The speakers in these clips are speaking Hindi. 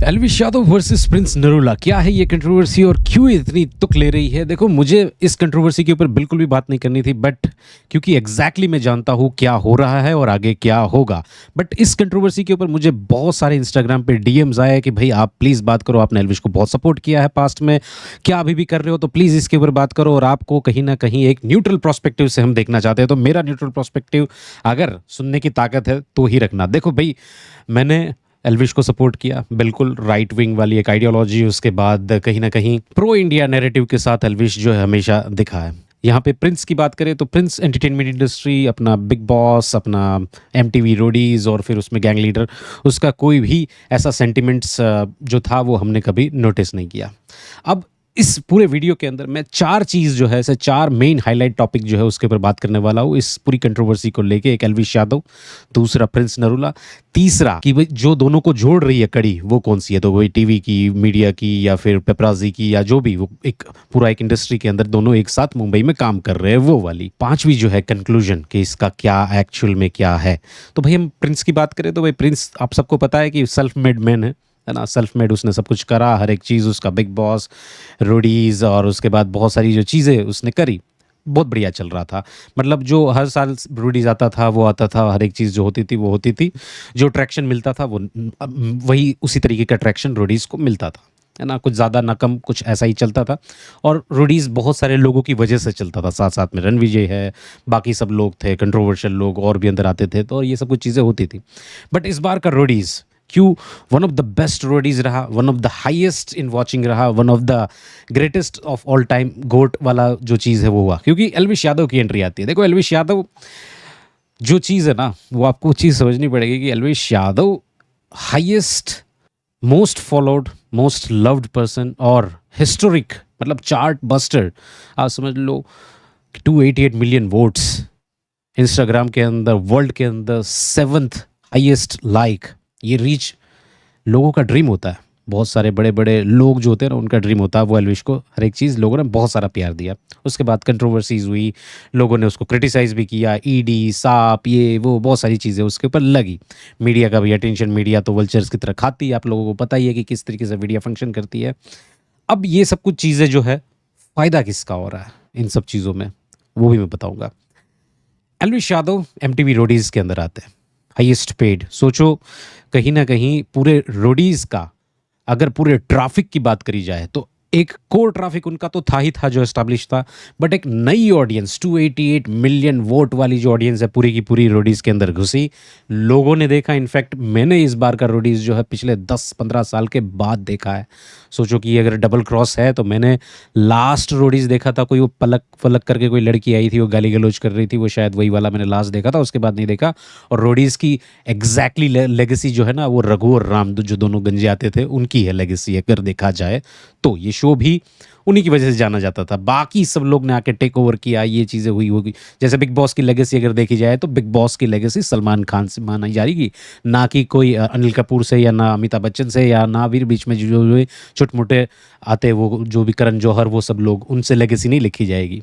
एल्विश यादव वर्सेस प्रिंस नरूला, क्या है ये कंट्रोवर्सी और क्यों इतनी तुक ले रही है? देखो, मुझे इस कंट्रोवर्सी के ऊपर बिल्कुल भी बात नहीं करनी थी, बट क्योंकि एग्जैक्टली मैं जानता हूँ क्या हो रहा है और आगे क्या होगा। बट इस कंट्रोवर्सी के ऊपर मुझे बहुत सारे इंस्टाग्राम पे डीएम्स आए कि भाई आप प्लीज़ बात करो, आपने एल्विश को बहुत सपोर्ट किया है पास्ट में, क्या अभी भी कर रहे हो, तो प्लीज़ इसके ऊपर बात करो। और आपको कहीं ना कहीं एक न्यूट्रल प्रोस्पेक्टिव से हम देखना चाहते हैं, तो मेरा न्यूट्रल प्रोस्पेक्टिव अगर सुनने की ताकत है तो ही रखना। देखो भाई, मैंने एल्विश को सपोर्ट किया, बिल्कुल राइट विंग वाली एक आइडियोलॉजी, उसके बाद कहीं ना कहीं प्रो इंडिया नैरेटिव के साथ एल्विश जो है हमेशा दिखा है। यहाँ पे प्रिंस की बात करें तो प्रिंस एंटरटेनमेंट इंडस्ट्री, अपना बिग बॉस, अपना एमटीवी रोडीज और फिर उसमें गैंग लीडर, उसका कोई भी ऐसा सेंटिमेंट्स जो था वो हमने कभी नोटिस नहीं किया। अब इस पूरे वीडियो के अंदर मैं चार चीज़ जो है, ऐसे चार मेन हाईलाइट टॉपिक जो है उसके ऊपर बात करने वाला हूँ इस पूरी कंट्रोवर्सी को लेके। एक एल्विश यादव, दूसरा प्रिंस नरूला, तीसरा कि भाई जो दोनों को जोड़ रही है कड़ी वो कौन सी है, तो वही टीवी की, मीडिया की या फिर पेपराजी की, या जो भी वो एक पूरा एक इंडस्ट्री के अंदर दोनों एक साथ मुंबई में काम कर रहे हैं वो वाली। पांचवी जो है कंक्लूजन कि इसका क्या एक्चुअल में क्या है। तो भाई हम प्रिंस की बात करें तो भाई प्रिंस आप सबको पता है कि सेल्फ मेड मैन है ना, सेल्फ मेड, उसने सब कुछ करा, हर एक चीज़ उसका, बिग बॉस, रोडीज़ और उसके बाद बहुत सारी जो चीज़ें उसने करी, बहुत बढ़िया चल रहा था। मतलब जो हर साल रोडीज़ आता था वो आता था, हर एक चीज़ जो होती थी वो होती थी, जो ट्रैक्शन मिलता था वो वही उसी तरीके का ट्रैक्शन रोडीज़ को मिलता था, है ना, कुछ ज़्यादा ना कम, कुछ ऐसा ही चलता था। और रोडीज़ बहुत सारे लोगों की वजह से चलता था, साथ साथ में रणविजय है, बाकी सब लोग थे, कंट्रोवर्शियल लोग और भी अंदर आते थे, तो ये सब कुछ चीज़ें होती थी। बट इस बार का रोडीज़ क्यों one of the best Roadies रहा, one of the highest in watching रहा, one of the greatest of all time goat वाला जो चीज़ है वो हुआ क्योंकि एल्विश यादव की एंट्री आती है। देखो एल्विश यादव जो चीज़ है ना, वो आपको चीज़ समझनी पड़ेगी कि Elvish Yadav highest, most followed, most loved person और हिस्टोरिक, मतलब चार्ट बस्टर, आप समझ लो 288 मिलियन वोट्स इंस्टाग्राम के अंदर, वर्ल्ड के अंदर 7th हाईएस्ट लाइक। ये रीच लोगों का ड्रीम होता है, बहुत सारे बड़े बड़े लोग जो होते हैं ना उनका ड्रीम होता है। वो एल्विश को हर एक चीज़ लोगों ने बहुत सारा प्यार दिया। उसके बाद कंट्रोवर्सीज हुई, लोगों ने उसको क्रिटिसाइज़ भी किया, ईडी, सांप, ये वो बहुत सारी चीज़ें उसके ऊपर लगी। मीडिया का भी अटेंशन, मीडिया तो वल्चर्स की तरह खाती है, आप लोगों को पता ही है कि किस तरीके से मीडिया फंक्शन करती है। अब ये सब कुछ चीज़ें जो है, फ़ायदा किसका हो रहा है इन सब चीज़ों में, वो भी मैं बताऊँगा। एल्विश यादव एमटीवी रोडीज़ के अंदर आते हैं, हाईएस्ट पेड। सोचो कहीं ना कहीं पूरे रोडीज़ का अगर पूरे ट्रैफिक की बात करी जाए तो एक कोर ट्रैफिक उनका तो था ही था जो एस्टैब्लिश था, बट एक नई ऑडियंस 288 मिलियन वोट वाली जो ऑडियंस है पूरी की पूरी रोडीज़ के अंदर घुसी, लोगों ने देखा। इनफैक्ट मैंने इस बार का रोडीज़ जो है पिछले 10-15 साल के बाद देखा है। सोचो कि अगर डबल क्रॉस है तो मैंने लास्ट रोडीज़ देखा था, कोई वो पलक फलक करके कोई लड़की आई थी, वो गाली गलौज कर रही थी, वो शायद वही वाला मैंने लास्ट देखा था, उसके बाद नहीं देखा। और रोडीज़ की एग्जैक्टली लेगेसी जो है ना, वो रघु और राम जो दोनों गंजे आते थे उनकी है लेगेसी, अगर देखा जाए तो। ये शो भी उन्हीं की वजह से जाना जाता था, बाकी सब लोग ने आके टेक ओवर किया, ये चीज़ें हुई होगी। जैसे बिग बॉस की लेगेसी अगर देखी जाए तो बिग बॉस की लेगेसी सलमान खान से मानी जा रही, ना कि कोई अनिल कपूर से या ना अमिताभ बच्चन से या ना भी बीच में जो छोटे मोटे आते वो जो भी करण जौहर, वो सब लोग, उनसे लेगेसी नहीं लिखी जाएगी।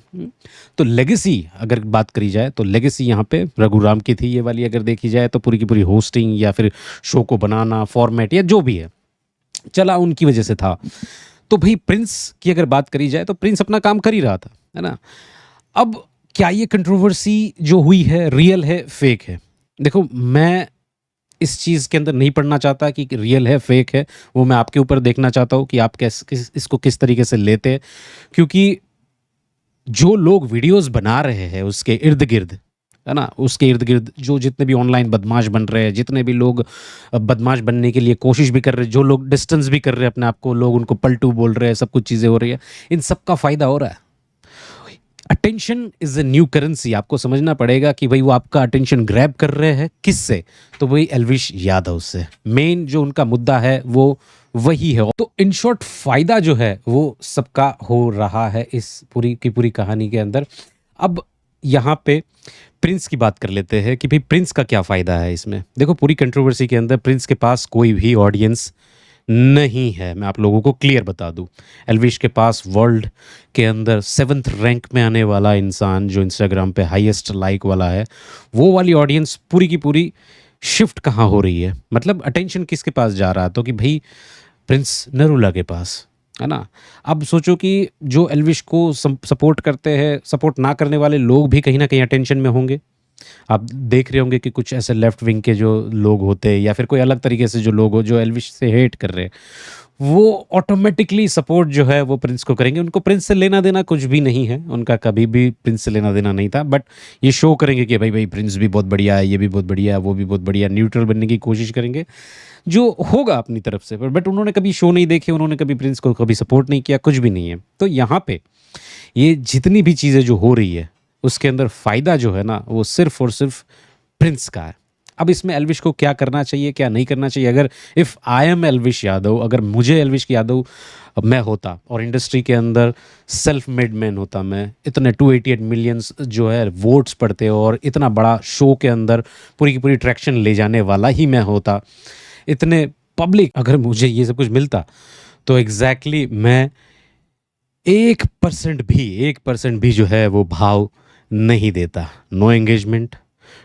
तो लेगेसी अगर बात करी जाए तो लेगेसी यहाँ पे रघुराम की थी, ये वाली अगर देखी जाए तो पूरी की पूरी होस्टिंग या फिर शो को बनाना, फॉर्मेट या जो भी है चला उनकी वजह से था। तो भाई प्रिंस की अगर बात करी जाए तो प्रिंस अपना काम कर ही रहा था, है ना। अब क्या ये कंट्रोवर्सी जो हुई है रियल है फेक है? देखो, मैं इस चीज़ के अंदर नहीं पढ़ना चाहता कि रियल है फेक है, वो मैं आपके ऊपर देखना चाहता हूँ कि आप इसको किस तरीके से लेते हैं। क्योंकि जो लोग वीडियोस बना रहे हैं उसके इर्द गिर्द, है ना, उसके इर्द गिर्द जो जितने भी ऑनलाइन बदमाश बन रहे हैं, जितने भी लोग बदमाश बनने के लिए कोशिश भी कर रहे हैं, जो लोग डिस्टेंस भी कर रहे हैं अपने आप को, लोग उनको पलटू बोल रहे हैं, सब कुछ चीज़ें हो रही है, इन सब का फ़ायदा हो रहा है। Attention is a new currency. आपको समझना पड़ेगा कि भाई वो आपका अटेंशन ग्रैब कर रहे हैं किससे, तो वही एल्विश यादव से। मेन जो उनका मुद्दा है वो वही है। तो इन शॉर्ट फ़ायदा जो है वो सबका हो रहा है इस पूरी की पूरी कहानी के अंदर। अब यहाँ पे प्रिंस की बात कर लेते हैं कि भाई प्रिंस का क्या फ़ायदा है इसमें। देखो, पूरी कंट्रोवर्सी के अंदर प्रिंस के पास कोई भी ऑडियंस नहीं है, मैं आप लोगों को क्लियर बता दूं। एल्विश के पास वर्ल्ड के अंदर 7th रैंक में आने वाला इंसान जो इंस्टाग्राम पे हाईएस्ट लाइक वाला है, वो वाली ऑडियंस पूरी की पूरी शिफ्ट कहाँ हो रही है, मतलब अटेंशन किसके पास जा रहा है, तो कि भाई प्रिंस नरूला के पास, है ना? अब सोचो कि जो एल्विश को सपोर्ट करते हैं, सपोर्ट ना करने वाले लोग भी कहीं न कहीं अटेंशन में होंगे। आप देख रहे होंगे कि कुछ ऐसे लेफ्ट विंग के जो लोग होते हैं या फिर कोई अलग तरीके से जो लोग हो जो एल्विश से हेट कर रहे हैं, वो ऑटोमेटिकली सपोर्ट जो है वो प्रिंस को करेंगे। उनको प्रिंस से लेना देना कुछ भी नहीं है, उनका कभी भी प्रिंस से लेना देना नहीं था, बट ये शो करेंगे कि भाई भाई प्रिंस भी बहुत बढ़िया है, ये भी बहुत बढ़िया है, वो भी बहुत बढ़िया, न्यूट्रल बनने की कोशिश करेंगे जो होगा अपनी तरफ से। बट उन्होंने कभी शो नहीं देखे, उन्होंने कभी प्रिंस को कभी सपोर्ट नहीं किया, कुछ भी नहीं है। तो यहाँ पे ये जितनी भी चीज़ें जो हो रही है उसके अंदर फ़ायदा जो है ना वो सिर्फ और सिर्फ प्रिंस का है। अब इसमें एल्विश को क्या करना चाहिए, क्या नहीं करना चाहिए? अगर if I am Elvish Yadav, अगर मुझे एल्विश यादव मैं होता और इंडस्ट्री के अंदर सेल्फ मेड मैन होता, मैं इतने 288 मिलियंस जो है वोट्स पड़ते और इतना बड़ा शो के अंदर पूरी की पूरी ट्रैक्शन ले जाने वाला ही मैं होता, इतने पब्लिक अगर मुझे ये सब कुछ मिलता, तो एग्जैक्टली मैं 1% भी जो है वो भाव नहीं देता। No engagement,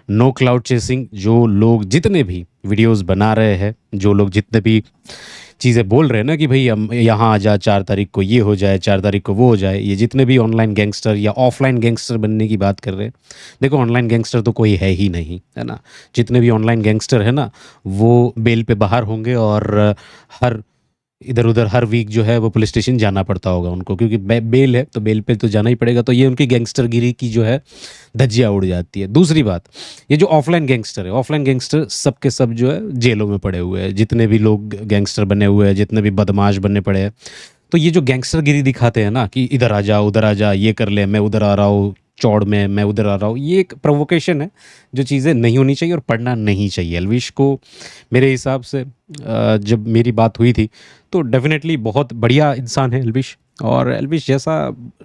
no cloud chasing. जो लोग जितने भी वीडियोस बना रहे हैं, जो लोग जितने भी चीज़ें बोल रहे हैं ना कि भाई हम यहाँ आ जा, 4 तारीख को ये हो जाए, 4 तारीख को वो हो जाए, ये जितने भी ऑनलाइन गैंगस्टर या ऑफलाइन गैंगस्टर बनने की बात कर रहे हैं, देखो ऑनलाइन गैंगस्टर तो कोई है ही नहीं, है ना? जितने भी ऑनलाइन गैंगस्टर है ना वो बेल पे बाहर होंगे और हर इधर उधर हर वीक जो है वो पुलिस स्टेशन जाना पड़ता होगा उनको, क्योंकि बेल है तो बेल पे तो जाना ही पड़ेगा। तो ये उनकी गैंगस्टरगिरी की जो है धज्जियाँ उड़ जाती है। दूसरी बात, ये जो ऑफलाइन गैंगस्टर है, ऑफलाइन गैंगस्टर सब के सब जो है जेलों में पड़े हुए हैं, जितने भी लोग गैंगस्टर बने हुए हैं, जितने भी बदमाश बनने पड़े हैं। तो ये जो गैंगस्टरगिरी दिखाते हैं ना कि इधर आ जा, उधर आ जा, ये कर ले, मैं उधर आ रहा हूँ चौड़ में, मैं उधर आ रहा हूँ, ये एक प्रोवोकेशन है जो चीज़ें नहीं होनी चाहिए और पढ़ना नहीं चाहिए। एल्विश को मेरे हिसाब से जब मेरी बात हुई थी तो डेफिनेटली बहुत बढ़िया इंसान है एल्विश, और एल्विश जैसा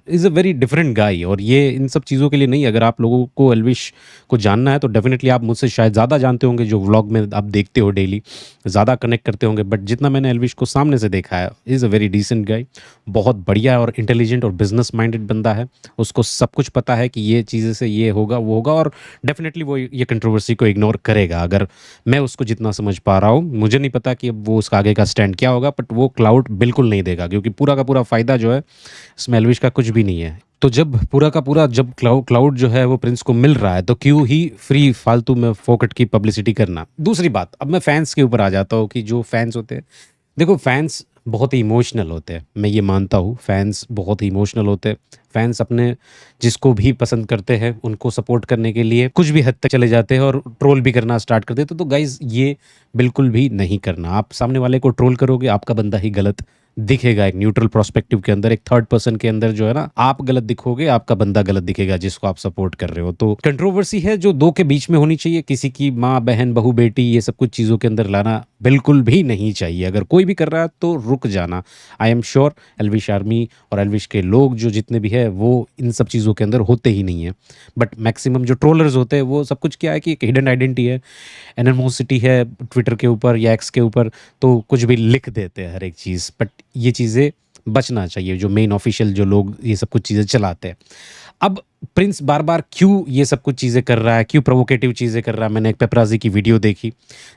इज़ अ वेरी डिफरेंट गाय। और ये इन सब चीज़ों के लिए नहीं, अगर आप लोगों को एल्विश को जानना है तो डेफिनेटली आप मुझसे शायद ज़्यादा जानते होंगे, जो व्लॉग में आप देखते हो डेली, ज़्यादा कनेक्ट करते होंगे। बट जितना मैंने एल्विश को सामने से देखा है, is a very decent guy, बहुत बढ़िया और इंटेलिजेंट और बिजनेस माइंडेड बंदा है। उसको सब कुछ पता है कि ये चीज़ें से ये होगा वो होगा, और डेफिनेटली वो ये कंट्रोवर्सी को इग्नोर करेगा। अगर मैं उसको जितना समझ पा रहा हूँ, मुझे नहीं पता कि अब वो उसका आगे का स्टैंड क्या होगा, बट वो क्लाउड बिल्कुल नहीं देगा, क्योंकि पूरा का पूरा फ़ायदा जो है इसमें एल्विश का कुछ भी नहीं है। तो जब पूरा का पूरा जब क्लाउड जो है वो प्रिंस को मिल रहा है, तो क्यों ही फ्री फालतू में फोकट की पब्लिसिटी करना। दूसरी बात, अब मैं फैंस के ऊपर आ जाता हूँ कि जो फैंस होते हैं, देखो फैंस बहुत ही इमोशनल होते हैं, मैं ये मानता हूँ, फैंस बहुत ही इमोशनल होते हैं। फैंस अपने जिसको भी पसंद करते हैं उनको सपोर्ट करने के लिए कुछ भी हद तक चले जाते हैं और ट्रोल भी करना स्टार्ट कर देते। तो गाइज ये बिल्कुल भी नहीं करना। आप सामने वाले को ट्रोल करोगे, आपका बंदा ही गलत दिखेगा। एक न्यूट्रल प्रोस्पेक्टिव के अंदर, एक थर्ड पर्सन के अंदर जो है ना, आप गलत दिखोगे, आपका बंदा गलत दिखेगा जिसको आप सपोर्ट कर रहे हो। तो कंट्रोवर्सी है जो दो के बीच में होनी चाहिए, किसी की माँ बहन बहू बेटी ये सब कुछ चीज़ों के अंदर लाना बिल्कुल भी नहीं चाहिए। अगर कोई भी कर रहा है तो रुक जाना। I am sure Elvish army और एल्विश के लोग जो जितने भी है वो इन सब चीज़ों के अंदर होते ही नहीं है। बट मैक्सिमम जो ट्रोलर्स होते हैं वो सब कुछ क्या है कि एक हिडन आइडेंटिटी है, एनिमोसिटी है ट्विटर के ऊपर या एक्स के ऊपर, तो कुछ भी लिख देते हैं हर एक चीज़। बट ये चीज़ें बचना चाहिए, जो मेन ऑफिशियल जो लोग ये सब कुछ चीज़ें चलाते हैं। अब प्रिंस बार बार क्यों ये सब कुछ चीज़ें कर रहा है, क्यों प्रोवोकेटिव चीज़ें कर रहा है? मैंने एक पेपराजी की वीडियो देखी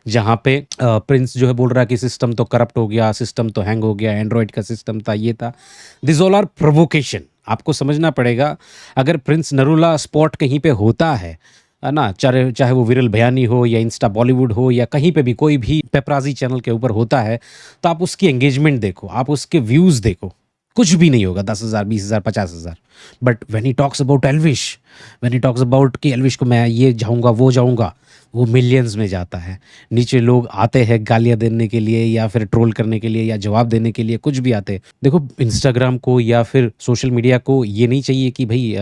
जहाँ पे प्रिंस जो है बोल रहा है कि सिस्टम तो करप्ट हो गया, सिस्टम तो हैंग हो गया, एंड्रॉयड का सिस्टम था, ये था। This all are provocation. आपको समझना पड़ेगा, अगर प्रिंस नरूला स्पॉट कहीं पे होता है ना, चाहे चाहे वो विरल बयानी हो या इंस्टा बॉलीवुड हो या कहीं पे भी कोई भी पेपराजी चैनल के ऊपर होता है, तो आप उसकी एंगेजमेंट देखो, आप उसके व्यूज़ देखो, कुछ भी नहीं होगा, 10,000 20,000 50,000। But when he talks about Elvish, when he talks about कि एल्विश को मैं ये जाऊंगा वो जाऊंगा, वो मिलियंस में जाता है। नीचे लोग आते हैं गालियां देने के लिए या फिर ट्रोल करने के लिए या जवाब देने के लिए, कुछ भी आते हैं। देखो इंस्टाग्राम को या फिर सोशल मीडिया को ये नहीं चाहिए कि भाई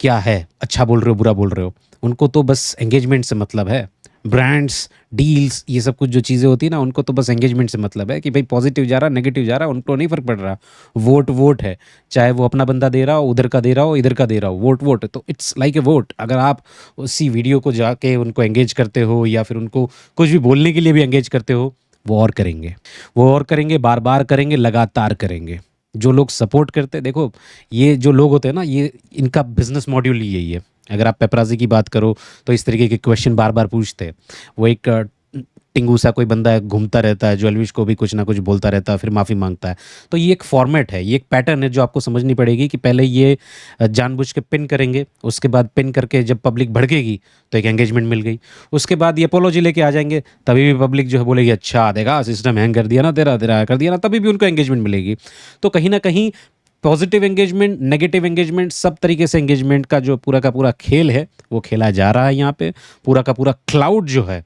क्या है, अच्छा बोल रहे हो बुरा बोल रहे हो, उनको तो बस एंगेजमेंट से मतलब है। ब्रांड्स, डील्स, ये सब कुछ जो चीज़ें होती है ना, उनको तो बस एंगेजमेंट से मतलब है कि भाई पॉजिटिव जा रहा नेगेटिव जा रहा, उनको नहीं फ़र्क पड़ रहा। वोट वोट है, चाहे वो अपना बंदा दे रहा हो, उधर का दे रहा हो, इधर का दे रहा हो, वोट वोट है। तो इट्स लाइक ए वोट। अगर आप उसी वीडियो को जाके उनको एंगेज करते हो या फिर उनको कुछ भी बोलने के लिए भी एंगेज करते हो, वो और करेंगे, वो और करेंगे, बार बार करेंगे, लगातार करेंगे। जो लोग सपोर्ट करते, देखो ये जो लोग होते हैं ना, ये इनका बिजनेस मॉड्यूल ही यही है। अगर आप पेपराजी की बात करो तो इस तरीके के क्वेश्चन बार बार पूछते हैं। वो एक टिंगू सा कोई बंदा घूमता रहता है जो एल्विश को भी कुछ ना कुछ बोलता रहता है, फिर माफ़ी मांगता है। तो ये एक फॉर्मेट है, ये एक पैटर्न है जो आपको समझनी पड़ेगी कि पहले ये जानबूझ के पिन करेंगे, उसके बाद पिन करके जब पब्लिक भड़केगी तो एक एंगेजमेंट मिल गई, उसके बाद ये अपोलॉजी लेके आ जाएंगे, तभी भी पब्लिक जो है बोलेगी अच्छा देखा सिस्टम हैंग कर दिया ना तेरा तेरा कर दिया ना, तभी भी उनको एंगेजमेंट मिलेगी। तो कहीं ना कहीं पॉजिटिव एंगेजमेंट, नेगेटिव एंगेजमेंट, सब तरीके से एंगेजमेंट का जो पूरा का पूरा खेल है वो खेला जा रहा है यहाँ पे। पूरा का पूरा क्लाउड जो है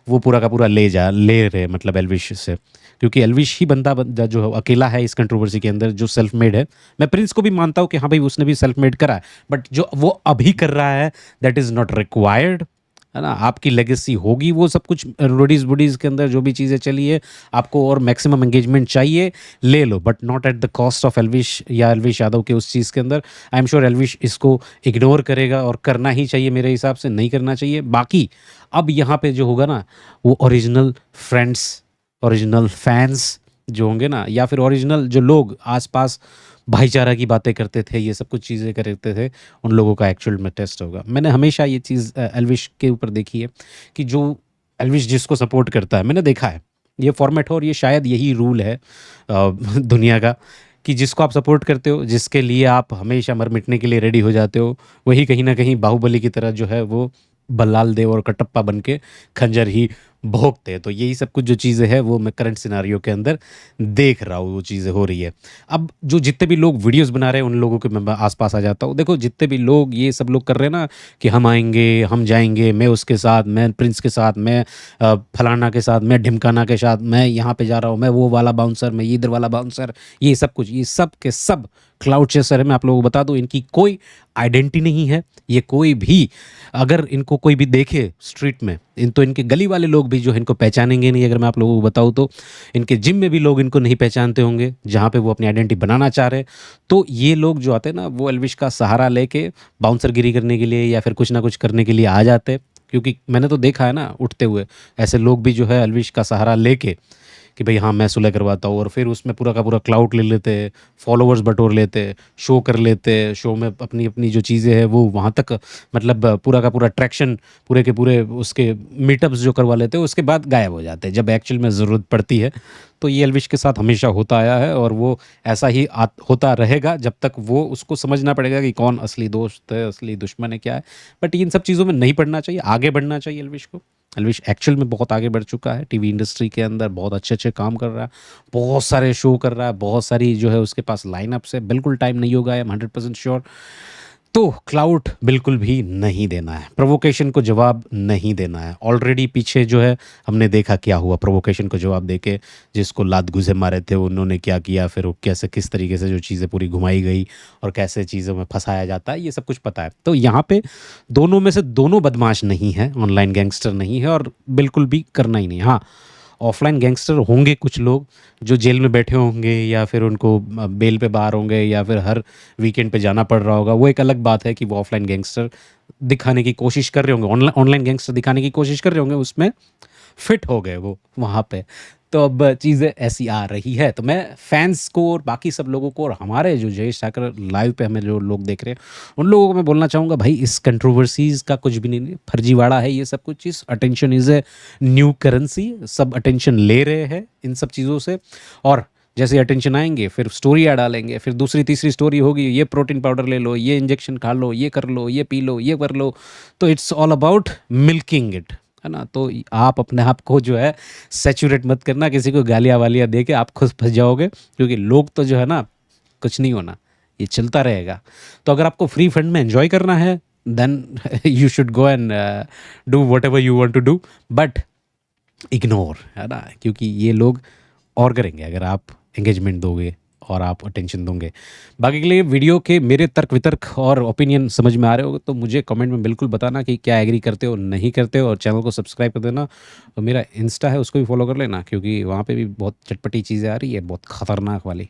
वो पूरा का पूरा ले रहे मतलब एल्विश से, क्योंकि एल्विश ही बंदा जो है अकेला है इस कंट्रोवर्सी के अंदर जो सेल्फ मेड है। मैं प्रिंस को भी मानता हूँ कि हाँ भाई उसने भी सेल्फ मेड करा है, बट जो वो अभी कर रहा है दैट इज़ नॉट रिक्वायर्ड, है ना। आपकी लेगेसी होगी वो सब कुछ रोडीज बुडीज़ के अंदर जो भी चीज़ें चली है, आपको और मैक्सिमम एंगेजमेंट चाहिए, ले लो, but not at the cost of Elvish या एल्विश यादव के उस चीज़ के अंदर। आई एम श्योर एल्विश इसको इग्नोर करेगा और करना ही चाहिए, मेरे हिसाब से नहीं करना चाहिए। बाकी अब यहाँ पे जो होगा ना वो ओरिजिनल फ्रेंड्स, ओरिजिनल फैंस जो होंगे ना, या फिर ओरिजिनल जो लोग आसपास भाईचारा की बातें करते थे, ये सब कुछ चीज़ें करते थे, उन लोगों का एक्चुअल में टेस्ट होगा। मैंने हमेशा ये चीज़ एल्विश के ऊपर देखी है कि जो एल्विश जिसको सपोर्ट करता है, मैंने देखा है ये फॉर्मेट हो, और ये शायद यही रूल है दुनिया का कि जिसको आप सपोर्ट करते हो, जिसके लिए आप हमेशा मर मिटने के लिए रेडी हो जाते हो, वही कहीं ना कहीं बाहुबली की तरह जो है वो बल्लाल देव और कटप्पा बन के खंजर ही भोगते हैं। तो यही सब कुछ जो चीज़ें हैं वो मैं करंट सिनारियो के अंदर देख रहा हूँ, वो चीज़ें हो रही है। अब जो जितने भी लोग वीडियोस बना रहे हैं उन लोगों के मैं आसपास आ जाता हूँ। देखो जितने भी लोग ये सब लोग कर रहे हैं ना कि हम आएंगे, हम जाएंगे, मैं उसके साथ, मैं प्रिंस के साथ, मैं फलाना के साथ, मैं ढिमकाना के साथ, मैं यहाँ पे जा रहा हूँ, मैं वो वाला बाउंसर, मैं इधर वाला बाउंसर, ये सब कुछ, ये सब के सब क्लाउड चेसर है। मैं आप लोगों को बता दूं इनकी कोई आइडेंटिटी नहीं है। ये कोई भी अगर इनको कोई भी देखे स्ट्रीट में, इनके गली वाले लोग भी जो है इनको पहचानेंगे नहीं। अगर मैं आप लोगों को बताऊं तो इनके जिम में भी लोग इनको नहीं पहचानते होंगे जहाँ पे वो अपनी आइडेंटिटी बनाना चाह रहे। तो ये लोग जो आते हैं ना वो एल्विश का सहारा लेके बाउंसर गिरी करने के लिए या फिर कुछ ना कुछ करने के लिए आ जाते, क्योंकि मैंने तो देखा है ना उठते हुए ऐसे लोग भी जो है एल्विश का सहारा लेके कि भाई हाँ मैं सुलह करवाता हूँ, और फिर उसमें पूरा का पूरा क्लाउड ले लेते, फॉलोअर्स बटोर लेते, शो कर लेते, शो में अपनी अपनी जो चीज़ें हैं वो वहाँ तक मतलब पूरा का पूरा ट्रैक्शन पूरे के पूरे उसके मीटअप्स जो करवा लेते हैं, उसके बाद गायब हो जाते हैं जब एक्चुअल में ज़रूरत पड़ती है। तो ये एल्विश के साथ हमेशा होता आया है और वो ऐसा ही होता रहेगा जब तक वो उसको समझना पड़ेगा कि कौन असली दोस्त है, असली दुश्मन है, क्या है। बट इन सब चीज़ों में नहीं पड़ना चाहिए, आगे बढ़ना चाहिए एल्विश को। एल्विश एक्चुअल में बहुत आगे बढ़ चुका है, टीवी इंडस्ट्री के अंदर बहुत अच्छे अच्छे काम कर रहा है, बहुत सारे शो कर रहा है, बहुत सारी जो है उसके पास लाइनअप्स है। बिल्कुल टाइम नहीं होगा, आई एम 100% श्योर। तो क्लाउड बिल्कुल भी नहीं देना है, प्रोवोकेशन को जवाब नहीं देना है। ऑलरेडी पीछे जो है हमने देखा क्या हुआ, प्रोवोकेशन को जवाब देके जिसको लात गुज़े मारे थे उन्होंने क्या किया, फिर वो कैसे किस तरीके से जो चीज़ें पूरी घुमाई गई और कैसे चीज़ों में फंसाया जाता है, ये सब कुछ पता है। तो यहाँ पे दोनों में से दोनों बदमाश नहीं है, ऑनलाइन गैंगस्टर नहीं है और बिल्कुल भी करना ही नहीं। हाँ, ऑफलाइन गैंगस्टर होंगे कुछ लोग जो जेल में बैठे होंगे या फिर उनको बेल पे बाहर होंगे या फिर हर वीकेंड पे जाना पड़ रहा होगा, वो एक अलग बात है कि वो ऑफलाइन गैंगस्टर दिखाने की कोशिश कर रहे होंगे, ऑनलाइन गैंगस्टर दिखाने की कोशिश कर रहे होंगे, उसमें फिट हो गए वो वहाँ पे। तो अब चीज़ें ऐसी आ रही है। तो मैं फैंस को और बाकी सब लोगों को और हमारे जो जयेश ठाकर लाइव पे हमें जो लोग देख रहे हैं उन लोगों को मैं बोलना चाहूँगा, भाई इस कंट्रोवर्सीज़ का कुछ भी नहीं, फर्जीवाड़ा है ये सब कुछ चीज़। Attention is a new currency, सब अटेंशन ले रहे हैं इन सब चीज़ों से, और जैसे अटेंशन आएंगे फिर स्टोरियाँ डालेंगे, फिर दूसरी तीसरी स्टोरी होगी, ये प्रोटीन पाउडर ले लो, ये इंजेक्शन खा लो, ये कर लो, ये पी लो, ये कर लो। तो it's all about milking it, है ना। तो आप अपने आप को जो है सैचुरेट मत करना, किसी को गालियाँ वालियाँ दे के आप खुद फंस जाओगे, क्योंकि लोग तो जो है ना कुछ नहीं होना, ये चलता रहेगा। तो अगर आपको फ्री फंड में एंजॉय करना है then you should go and do whatever you want to do, but ignore, है ना, क्योंकि ये लोग और करेंगे अगर आप एंगेजमेंट दोगे और आप अटेंशन दोगे। बाकी के लिए वीडियो के मेरे तर्क वितर्क और ओपिनियन समझ में आ रहे हो तो मुझे कमेंट में बिल्कुल बताना कि क्या एग्री करते हो नहीं करते हो, और चैनल को सब्सक्राइब कर देना, और मेरा इंस्टा है उसको भी फॉलो कर लेना, क्योंकि वहाँ पे भी बहुत चटपटी चीज़ें आ रही है, बहुत ख़तरनाक वाली।